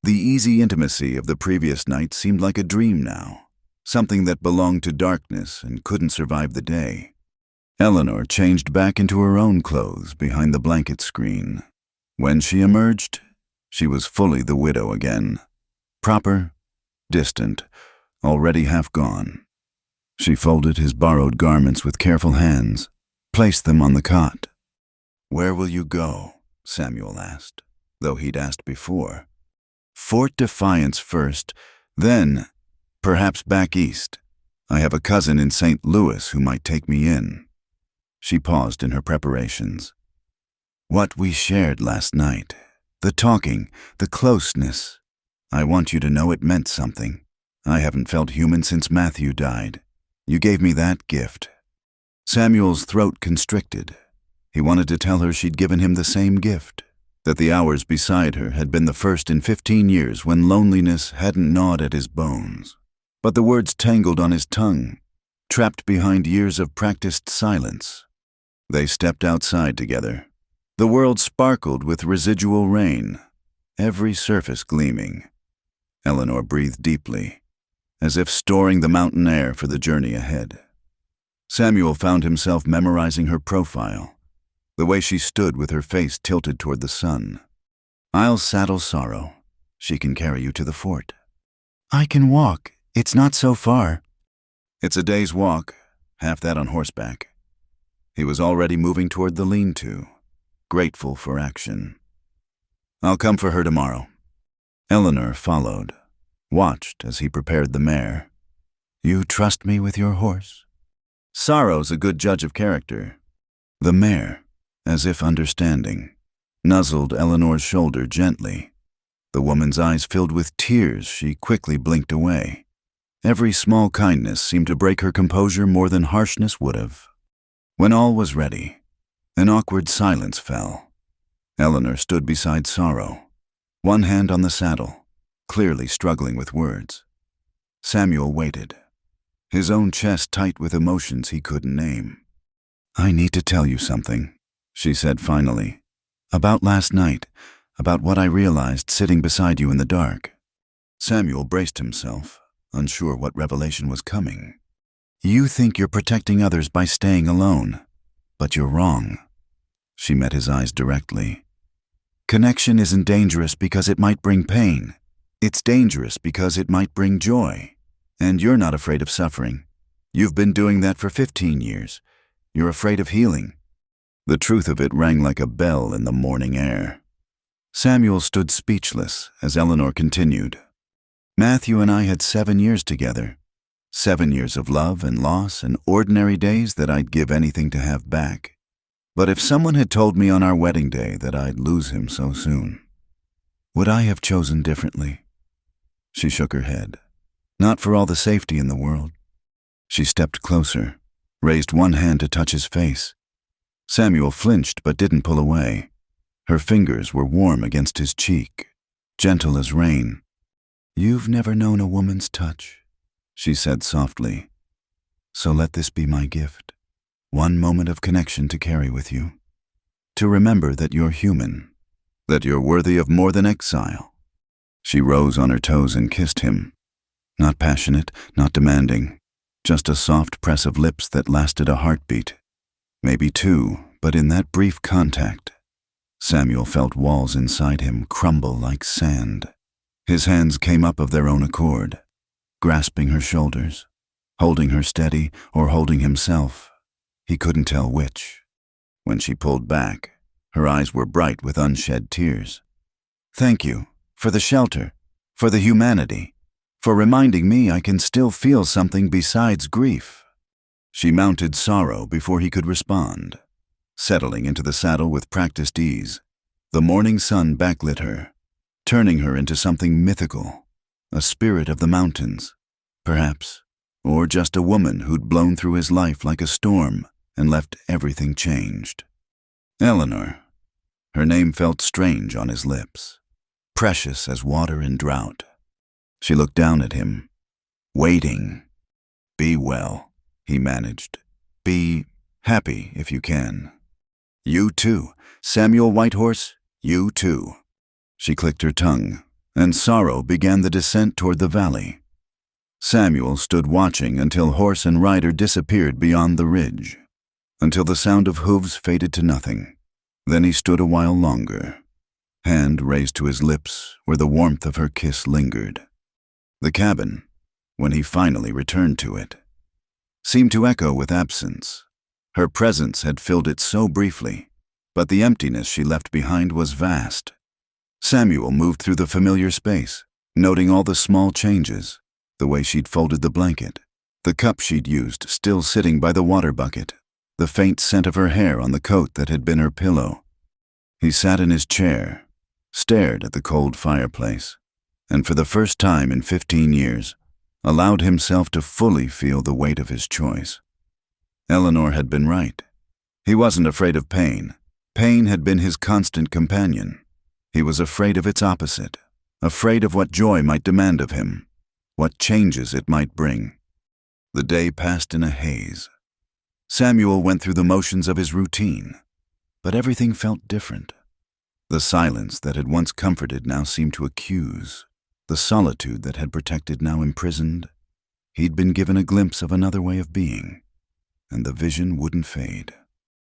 The easy intimacy of the previous night seemed like a dream now, something that belonged to darkness and couldn't survive the day. Eleanor changed back into her own clothes behind the blanket screen. When she emerged, she was fully the widow again. Proper, distant, already half gone. She folded his borrowed garments with careful hands, placed them on the cot. "Where will you go?" Samuel asked, though he'd asked before. "Fort Defiance first, then perhaps back east. I have a cousin in St. Louis who might take me in." She paused in her preparations. "What we shared last night, the talking, the closeness, I want you to know it meant something. I haven't felt human since Matthew died. You gave me that gift." Samuel's throat constricted. He wanted to tell her she'd given him the same gift, that the hours beside her had been the first in 15 years when loneliness hadn't gnawed at his bones. But the words tangled on his tongue, trapped behind years of practiced silence. They stepped outside together. The world sparkled with residual rain, every surface gleaming. Eleanor breathed deeply, as if storing the mountain air for the journey ahead. Samuel found himself memorizing her profile, the way she stood with her face tilted toward the sun. "I'll saddle Sorrow. She can carry you to the fort." "I can walk. It's not so far." "It's a day's walk, half that on horseback." He was already moving toward the lean-to, grateful for action. "I'll come for her tomorrow." Eleanor followed, watched as he prepared the mare. "You trust me with your horse?" "Sorrow's a good judge of character." The mare, as if understanding, nuzzled Eleanor's shoulder gently. The woman's eyes filled with tears. She quickly blinked away. Every small kindness seemed to break her composure more than harshness would have. When all was ready, an awkward silence fell. Eleanor stood beside Sorrow, one hand on the saddle, clearly struggling with words. Samuel waited, his own chest tight with emotions he couldn't name. "I need to tell you something," she said finally. "About last night, about what I realized sitting beside you in the dark." Samuel braced himself, unsure what revelation was coming. "You think you're protecting others by staying alone, but you're wrong." She met his eyes directly. "Connection isn't dangerous because it might bring pain. It's dangerous because it might bring joy. And you're not afraid of suffering. You've been doing that for 15 years. You're afraid of healing." The truth of it rang like a bell in the morning air. Samuel stood speechless as Eleanor continued. "Matthew and I had 7 years together. 7 years of love and loss and ordinary days that I'd give anything to have back. But if someone had told me on our wedding day that I'd lose him so soon, would I have chosen differently?" She shook her head. "Not for all the safety in the world." She stepped closer, raised one hand to touch his face. Samuel flinched but didn't pull away. Her fingers were warm against his cheek, gentle as rain. "You've never known a woman's touch," she said softly. "So let this be my gift. One moment of connection to carry with you. To remember that you're human, that you're worthy of more than exile." She rose on her toes and kissed him. Not passionate, not demanding, just a soft press of lips that lasted a heartbeat. Maybe two, but in that brief contact, Samuel felt walls inside him crumble like sand. His hands came up of their own accord, grasping her shoulders, holding her steady or holding himself. He couldn't tell which. When she pulled back, her eyes were bright with unshed tears. "Thank you, for the shelter, for the humanity, for reminding me I can still feel something besides grief." She mounted Sorrow before he could respond, settling into the saddle with practiced ease. The morning sun backlit her, turning her into something mythical, a spirit of the mountains, perhaps, or just a woman who'd blown through his life like a storm and left everything changed. Eleanor. Her name felt strange on his lips, precious as water in drought. She looked down at him, waiting. "Be well," he managed. "Be happy if you can. You too, Samuel Whitehorse, you too." She clicked her tongue, and sorrow began the descent toward the valley. Samuel stood watching until horse and rider disappeared beyond the ridge, until the sound of hooves faded to nothing. Then he stood a while longer, hand raised to his lips where the warmth of her kiss lingered. The cabin, when he finally returned to it, seemed to echo with absence. Her presence had filled it so briefly, but the emptiness she left behind was vast. Samuel moved through the familiar space, noting all the small changes, the way she'd folded the blanket, the cup she'd used still sitting by the water bucket, the faint scent of her hair on the coat that had been her pillow. He sat in his chair, stared at the cold fireplace, and for the first time in 15 years, allowed himself to fully feel the weight of his choice. Eleanor had been right. He wasn't afraid of pain. Pain had been his constant companion. He was afraid of its opposite, afraid of what joy might demand of him, what changes it might bring. The day passed in a haze. Samuel went through the motions of his routine, but everything felt different. The silence that had once comforted now seemed to accuse. The solitude that had protected now imprisoned. He'd been given a glimpse of another way of being, and the vision wouldn't fade.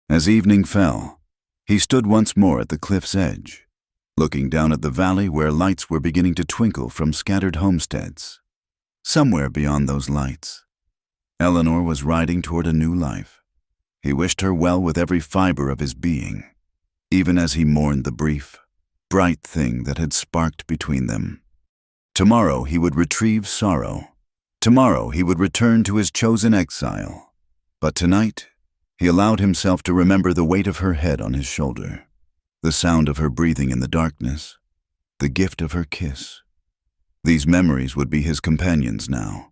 As evening fell, he stood once more at the cliff's edge, looking down at the valley where lights were beginning to twinkle from scattered homesteads. Somewhere beyond those lights, Eleanor was riding toward a new life. He wished her well with every fiber of his being, even as he mourned the brief, bright thing that had sparked between them. Tomorrow he would retrieve sorrow. Tomorrow he would return to his chosen exile. But tonight, he allowed himself to remember the weight of her head on his shoulder, the sound of her breathing in the darkness, the gift of her kiss. These memories would be his companions now,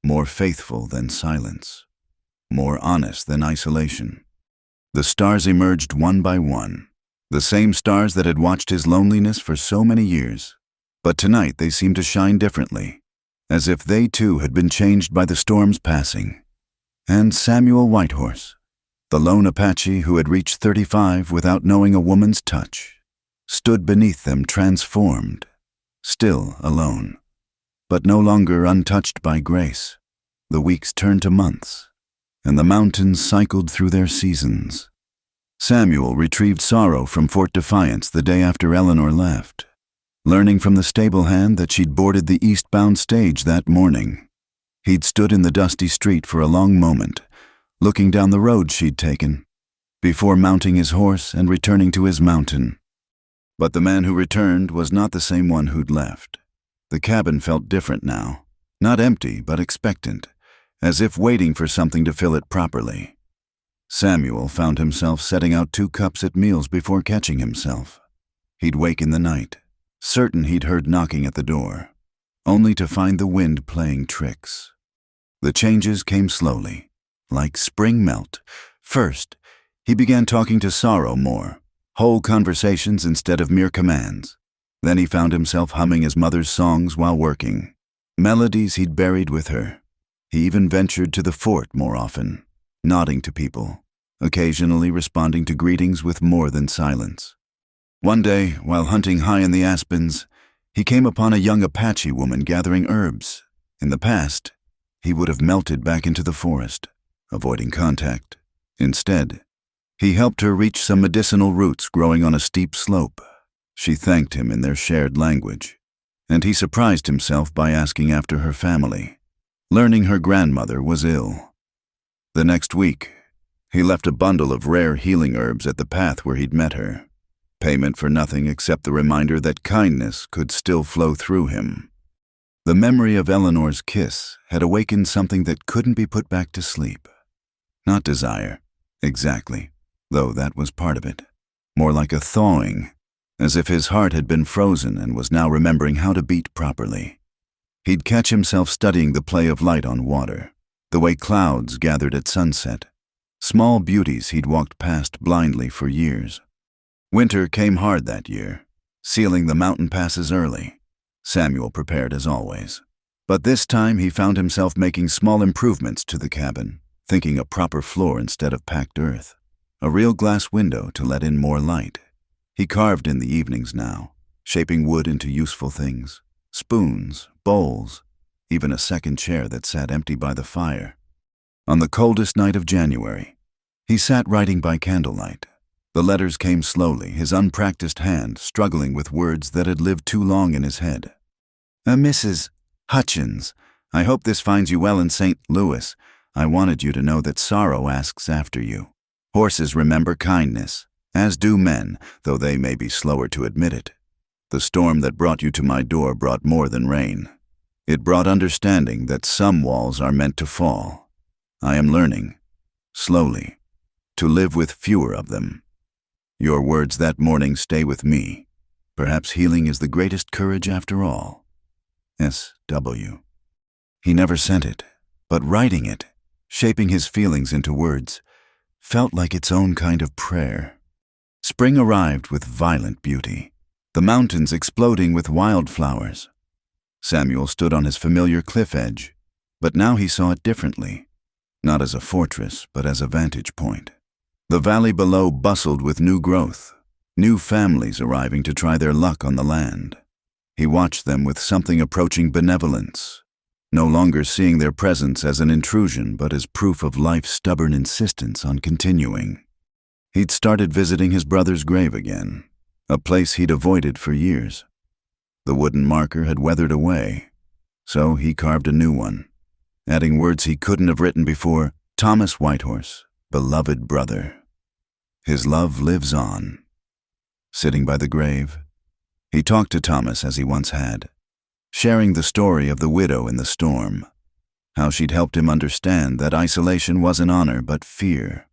more faithful than silence, more honest than isolation. The stars emerged one by one, the same stars that had watched his loneliness for so many years. But tonight they seemed to shine differently, as if they too had been changed by the storm's passing. And Samuel Whitehorse, the lone Apache who had reached 35 without knowing a woman's touch, stood beneath them transformed, still alone, but no longer untouched by grace. The weeks turned to months, and the mountains cycled through their seasons. Samuel retrieved sorrow from Fort Defiance the day after Eleanor left, learning from the stable hand that she'd boarded the eastbound stage that morning. He'd stood in the dusty street for a long moment, looking down the road she'd taken, before mounting his horse and returning to his mountain. But the man who returned was not the same one who'd left. The cabin felt different now, not empty but expectant, as if waiting for something to fill it properly. Samuel found himself setting out 2 cups at meals before catching himself. He'd wake in the night, certain he'd heard knocking at the door, only to find the wind playing tricks. The changes came slowly, like spring melt. First, he began talking to sorrow more, whole conversations instead of mere commands. Then he found himself humming his mother's songs while working, melodies he'd buried with her. He even ventured to the fort more often, nodding to people, occasionally responding to greetings with more than silence. One day, while hunting high in the aspens, he came upon a young Apache woman gathering herbs. In the past, he would have melted back into the forest, avoiding contact. Instead, he helped her reach some medicinal roots growing on a steep slope. She thanked him in their shared language, and he surprised himself by asking after her family, learning her grandmother was ill. The next week, he left a bundle of rare healing herbs at the path where he'd met her, payment for nothing except the reminder that kindness could still flow through him. The memory of Eleanor's kiss had awakened something that couldn't be put back to sleep. Not desire, exactly, though that was part of it. More like a thawing, as if his heart had been frozen and was now remembering how to beat properly. He'd catch himself studying the play of light on water, the way clouds gathered at sunset, small beauties he'd walked past blindly for years. Winter came hard that year, sealing the mountain passes early. Samuel prepared as always. But this time he found himself making small improvements to the cabin, thinking a proper floor instead of packed earth, a real glass window to let in more light. He carved in the evenings now, shaping wood into useful things, spoons, bowls, even a second chair that sat empty by the fire. On the coldest night of January, he sat writing by candlelight. The letters came slowly, his unpracticed hand struggling with words that had lived too long in his head. Mrs. Hutchins, I hope this finds you well in St. Louis. I wanted you to know that sorrow asks after you. Horses remember kindness, as do men, though they may be slower to admit it. The storm that brought you to my door brought more than rain. It brought understanding that some walls are meant to fall. I am learning, slowly, to live with fewer of them. Your words that morning stay with me. Perhaps healing is the greatest courage after all. S.W. He never sent it, but writing it, shaping his feelings into words, felt like its own kind of prayer. Spring arrived with violent beauty, the mountains exploding with wildflowers. Samuel stood on his familiar cliff edge, but now he saw it differently, not as a fortress, but as a vantage point. The valley below bustled with new growth, new families arriving to try their luck on the land. He watched them with something approaching benevolence, no longer seeing their presence as an intrusion but as proof of life's stubborn insistence on continuing. He'd started visiting his brother's grave again, a place he'd avoided for years. The wooden marker had weathered away, so he carved a new one, adding words he couldn't have written before: Thomas Whitehorse, beloved brother. His love lives on. Sitting by the grave, he talked to Thomas as he once had, sharing the story of the widow in the storm, how she'd helped him understand that isolation wasn't honor but fear.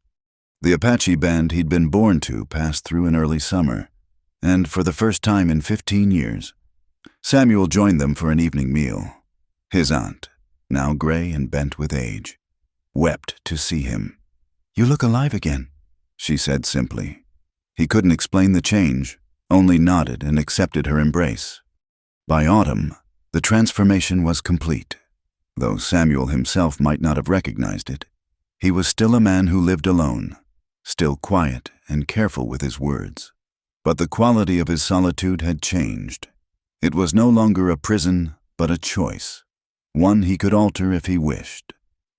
The Apache band he'd been born to passed through in early summer, and for the first time in 15 years, Samuel joined them for an evening meal. His aunt, now gray and bent with age, wept to see him. You look alive again, she said simply. He couldn't explain the change, only nodded and accepted her embrace. By autumn, the transformation was complete. Though Samuel himself might not have recognized it, he was still a man who lived alone, still quiet and careful with his words. But the quality of his solitude had changed. It was no longer a prison, but a choice, one he could alter if he wished.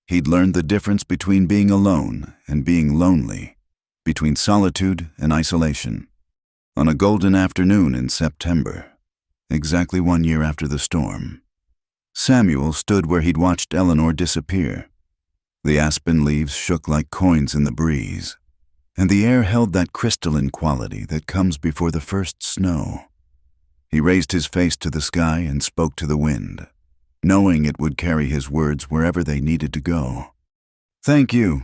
He'd learned the difference between being alone and being lonely, between solitude and isolation. On a golden afternoon in September, exactly 1 year after the storm, Samuel stood where he'd watched Eleanor disappear. The aspen leaves shook like coins in the breeze, and the air held that crystalline quality that comes before the first snow. He raised his face to the sky and spoke to the wind, knowing it would carry his words wherever they needed to go. Thank you.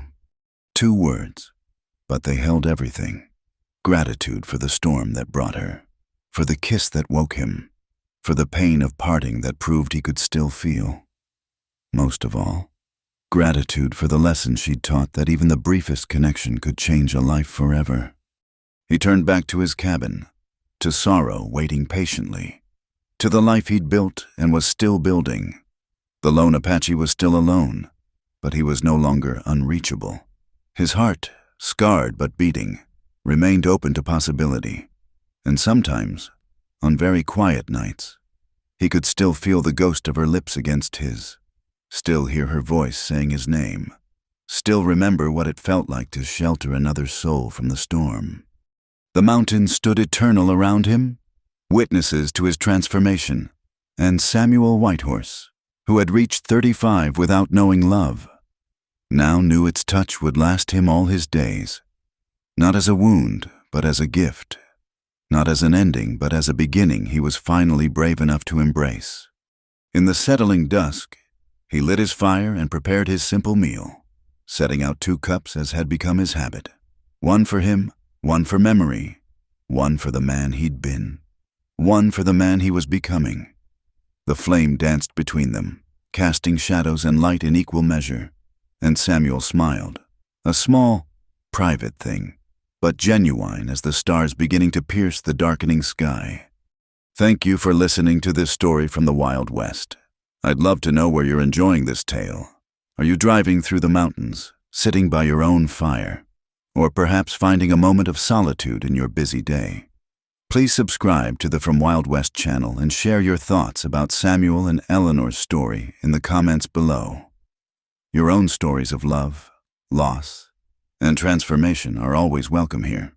2 words, but they held everything. Gratitude for the storm that brought her, for the kiss that woke him, for the pain of parting that proved he could still feel. Most of all, gratitude for the lesson she'd taught that even the briefest connection could change a life forever. He turned back to his cabin, to sorrow waiting patiently, to the life he'd built and was still building. The lone Apache was still alone, but he was no longer unreachable. His heart, scarred but beating, remained open to possibility, and sometimes, on very quiet nights, he could still feel the ghost of her lips against his, still hear her voice saying his name, still remember what it felt like to shelter another soul from the storm. The mountains stood eternal around him, witnesses to his transformation, and Samuel Whitehorse, who had reached 35 without knowing love, now knew its touch would last him all his days, not as a wound, but as a gift, not as an ending, but as a beginning he was finally brave enough to embrace. In the settling dusk, he lit his fire and prepared his simple meal, setting out 2 cups as had become his habit, one for him, one for memory, one for the man he'd been, one for the man he was becoming. The flame danced between them, casting shadows and light in equal measure, and Samuel smiled, a small, private thing, but genuine as the stars beginning to pierce the darkening sky. Thank you for listening to this story from the Wild West. I'd love to know where you're enjoying this tale. Are you driving through the mountains, sitting by your own fire, or perhaps finding a moment of solitude in your busy day? Please subscribe to the From Wild West channel and share your thoughts about Samuel and Eleanor's story in the comments below. Your own stories of love, loss, and transformation are always welcome here.